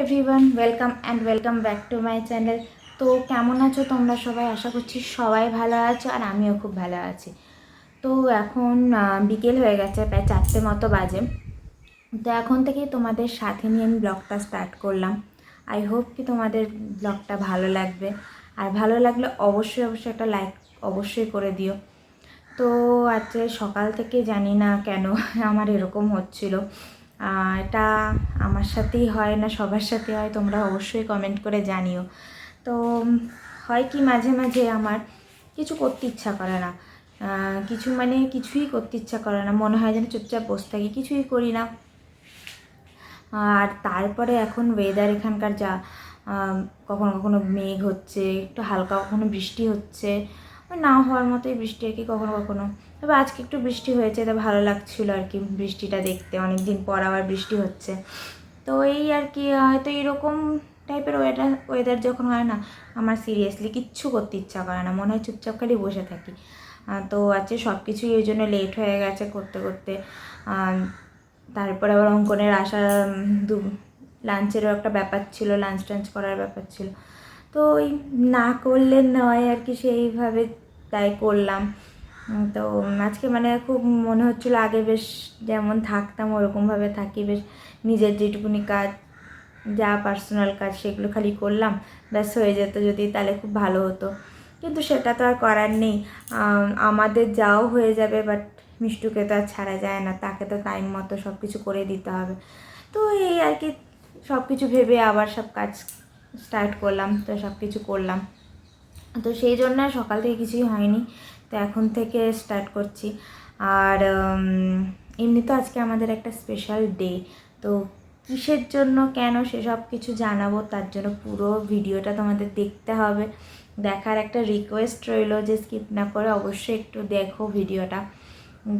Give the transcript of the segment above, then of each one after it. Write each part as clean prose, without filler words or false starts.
Everyone, welcome back to my channel. তো কেমন আছো তোমরা সবাই? আশা করছি সবাই ভালো আছো আর আমিও খুব ভালো আছি। তো এখন বিকেল হয়ে গেছে, প্রায় 4টে মতো বাজে। তো এখন থেকেই তোমাদের সাথে নিয়ে আমি ব্লগটা স্টার্ট করলাম। আই হোপ কি তোমাদের ব্লগটা ভালো লাগবে, আর ভালো লাগলে অবশ্যই একটা লাইক অবশ্যই করে দিও। তো আজকে সকাল থেকে জানি না কেন আমার এরকম হচ্ছিল। এটা আমার সাথেই হয় না সবার সাথে হয়, তোমরা অবশ্যই কমেন্ট করে জানিও। তো হয় কি মাঝে মাঝে আমার কিছু করতে ইচ্ছা করে না, কিছুই করতে ইচ্ছা করে না, মনে হয় যেন চুপচাপ বসে থাকি, কিছুই করি না। আর তারপরে এখন ওয়েদার এখানকার যা, কখনো কখনো মেঘ হচ্ছে, একটু হালকা কখনো বৃষ্টি হচ্ছে, ওই না হওয়ার মতোই বৃষ্টি আর কি কখনো কখনো। তবে আজকে একটু বৃষ্টি হয়েছে, তো ভালো লাগছিলো আর কি বৃষ্টিটা দেখতে, অনেক দিন পর আবার বৃষ্টি হচ্ছে। তো এই আর কি, হয়তো এরকম টাইপের ওয়েদার যখন হয় না, আমার সিরিয়াসলি কিচ্ছু করতে ইচ্ছা করে না, মনে হয় চুপচাপ খালি বসে থাকি। তো আজকে সব কিছুই ওই জন্য লেট হয়ে গেছে করতে করতে। তারপরে আবার অঙ্কনের আসা, লাঞ্চেরও একটা ব্যাপার ছিল, লাঞ্চ টাঞ্চ করার ব্যাপার ছিল। তো ওই না করলে নয় আর কি, সেইভাবে তাই করলাম। তো আজকে মানে খুব মনে হচ্ছিলো আগে বেশ যেমন থাকতাম ওরকমভাবে থাকি, বেশ নিজের যেটুকুনি কাজ, যা পার্সোনাল কাজ সেগুলো খালি করলাম, ব্যাস হয়ে যেত যদি, তাহলে খুব ভালো হতো। কিন্তু সেটা তো আর করার নেই। আমাদের যাও হয়ে যাবে, বাট মিষ্টুকে তো আর ছাড়া যায় না, তাকে তো টাইম মতো সব কিছু করে দিতে হবে। তো এই আর কি, সব কিছু ভেবে আবার সব কাজ স্টার্ট করলাম, তো সব কিছু করলাম। তো সেই জন্য সকাল থেকে কিছুই হয়নি, তো এখন থেকে স্টার্ট করছি। আর এমনি তো আজকে আমাদের একটা স্পেশাল ডে, তো কিসের জন্য কেন সেসব কিছু জানাবো, তার জন্য পুরো ভিডিওটা তোমাদের দেখতে হবে। দেখার একটা রিকোয়েস্ট রইল যে স্কিপ না করে অবশ্যই একটু দেখো ভিডিওটা।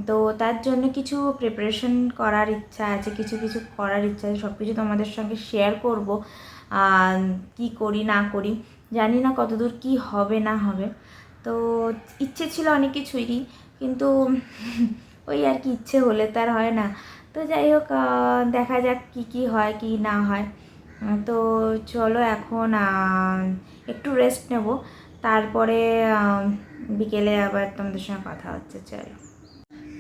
তো তার জন্য কিছু প্রিপারেশন করার ইচ্ছা আছে, কিছু কিছু করার ইচ্ছা আছে, সব কিছু তোমাদের সঙ্গে শেয়ার করব। কি করি না করি জানি না, কতদূর কি হবে না হবে। তো ইচ্ছে ছিল অনেক কিছুই, কিন্তু ওই আর কি, ইচ্ছে হলে তার হয় না। তো যাই হোক, দেখা যাক কি কি হয় কি না হয়। তো চলো এখন একটু রেস্ট নেব, তারপরে বিকেলে আবার তোমাদের সঙ্গে কথা হচ্ছে। চলো।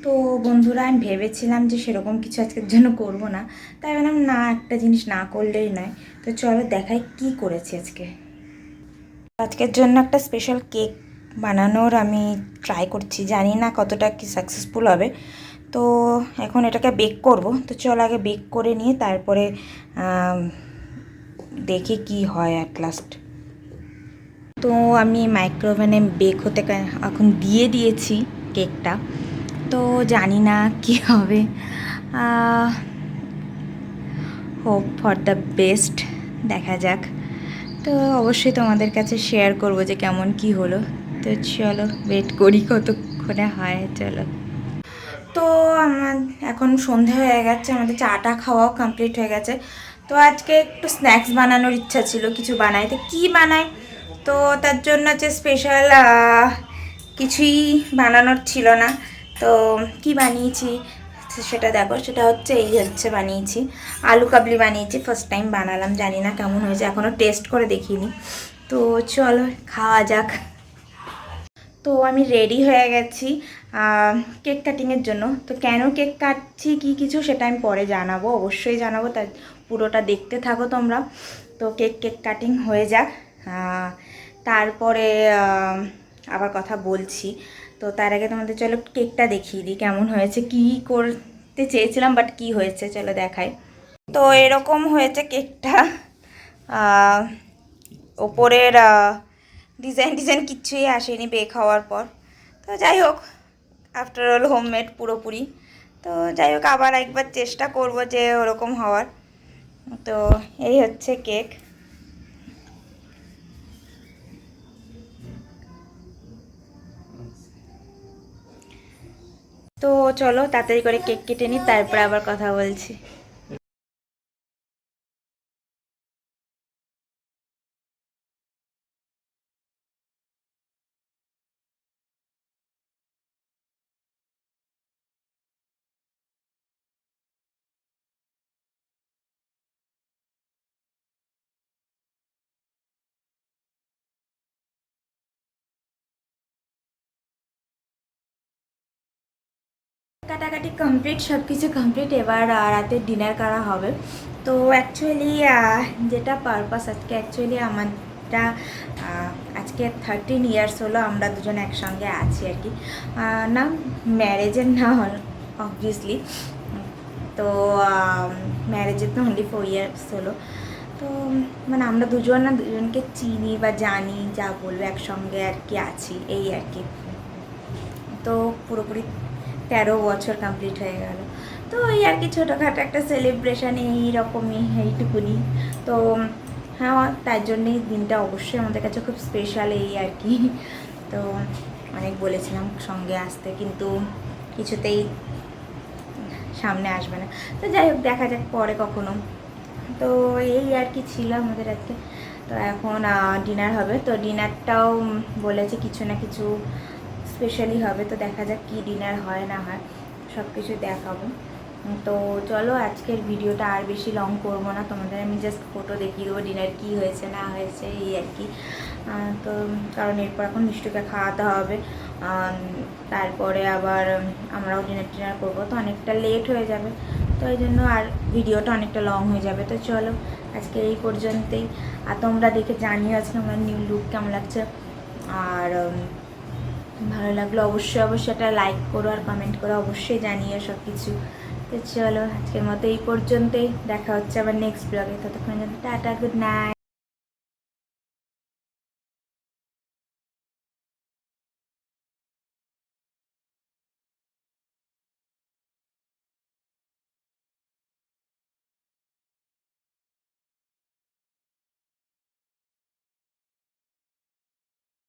তো বন্ধুরা, আমি ভেবেছিলাম যে সেরকম কিছু আজকের জন্য করব না, তাই ভাবলাম না, একটা জিনিস না করলেই নয়। তো চলো দেখাই কি করেছি আজকে। আজকের জন্য একটা স্পেশাল কেক বানানোর আমি ট্রাই করছি, জানি না কতটা কি সাকসেসফুল হবে। তো এখন এটাকে বেক করব, তো চল আগে বেক করে নিয়ে তারপরে দেখি কি হয় অ্যাট লাস্ট। তো আমি মাইক্রোওভেনে বেক হতে এখন দিয়ে দিয়েছি কেকটা, তো জানি না কি হবে। হোপ ফর দ্য বেস্ট, দেখা যাক। তো অবশ্যই তোমাদের কাছে শেয়ার করব যে কেমন কি হলো। তো চলো ওয়েট করি কতক্ষণে হয়। চলো। তো আমার এখন সন্ধে হয়ে গেছে, আমাদের চাটা খাওয়াও কমপ্লিট হয়ে গেছে। তো আজকে একটু স্ন্যাক্স বানানোর ইচ্ছা ছিল, কিছু বানাই, তো কী বানাই। তো তার জন্য যে স্পেশাল কিছুই বানানোর ছিল না। তো কি বানিয়েছি সেটা দেখো, সেটা হচ্ছে বানিয়েছি আলু কাবলি বানিয়েছি, ফার্স্ট টাইম বানালাম, জানি না কেমন হয়েছে, এখনও টেস্ট করে দেখিনি। তো চলো খাওয়া যাক। তো আমি রেডি হয়ে গেছি কেক কাটিংয়ের জন্য। তো কেন কেক কাটছি কি কিছু সেটা আমি পরে জানাবো, অবশ্যই জানাবো, তাই পুরোটা দেখতে থাকো তোমরা। তো কেক কাটিং হয়ে যাক, তারপরে আবার কথা বলছি। তো তার আগে তোমাদের চলো কেকটা দেখিয়ে দিই কেমন হয়েছে, কি করতে চেয়েছিলাম বাট কি হয়েছে চলো দেখাই। তো এরকম হয়েছে কেকটা, ওপরের ডিজাইন কিচ্ছুই আসেনি বেক হওয়ার পর। তো যাই হোক, আফটার অল হোমমেড পুরোপুরি। তো যাই হোক, আবার একবার চেষ্টা করব যে ওরকম হওয়ার। তো এই হচ্ছে কেক। তো চলো তাড়াতাড়ি করে কেক কেটে নিই, তারপরে আবার কথা বলছি। কাটাকাটি কমপ্লিট, সব কিছু কমপ্লিট। এবার রাতে ডিনার করা হবে। তো অ্যাকচুয়ালি যেটা পারপাস আজকে, অ্যাকচুয়ালি আমারটা আজকে 13 ইয়ার্স হলো আমরা দুজন একসঙ্গে আছি আর কি। না ম্যারেজের না অবভিয়াসলি, তো ম্যারেজের তো অনলি 4 ইয়ার্স হলো। তো মানে আমরা দুজন না দুজনকে চিনি বা জানি, যা বলবো একসঙ্গে আর কি আছি, এই আর কি। তো পুরোপুরি 13 বছর কমপ্লিট হয়ে গেল। তো এই আর কি ছোটোখাটো একটা সেলিব্রেশন এইরকমই, এইটুকুনি। তো হ্যাঁ, তার জন্যেই দিনটা অবশ্যই আমাদের কাছে খুব স্পেশাল, এই আর কি। তো অনেক বলেছিলাম সঙ্গে আসতে, কিন্তু কিছুতেই সামনে আসবে না। তো যাই হোক, দেখা যাক পরে কখনো। তো এই আর কি ছিল আমাদের আজকে। তো এখন ডিনার হবে। তো ডিনারটাও বলেছে কিছু না কিছু স্পেশালি হবে। তো দেখা যাক কি ডিনার হয় না হয়, সব কিছু দেখাবো। তো চলো, আজকের ভিডিওটা আর বেশি লং করবো না, তোমাদের আমি জাস্ট ফটো দেখিয়ে দেবো ডিনার কী হয়েছে না হয়েছে, এই আর কি। তো কারণ এরপর এখন মিষ্টুকে খাওয়াতে হবে, তারপরে আবার আমরাও ডিনার করবো, তো অনেকটা লেট হয়ে যাবে। তো এই জন্য আর ভিডিওটা অনেকটা লং হয়ে যাবে। তো চলো, আজকে এই পর্যন্তই। আর তোমরা দেখে জানিও আজকে আমার নিউ লুক কেমন লাগছে। আর ভালো লাগলো অবশ্যই অবশ্যই একটা লাইক করো, আর কমেন্ট করো, অবশ্যই জানিও সব কিছু। তো চলো, আজকের মতো এই পর্যন্তই। দেখা হচ্ছে আবার নেক্সট ব্লগে। ততক্ষণ টাটা, গুড নাইট।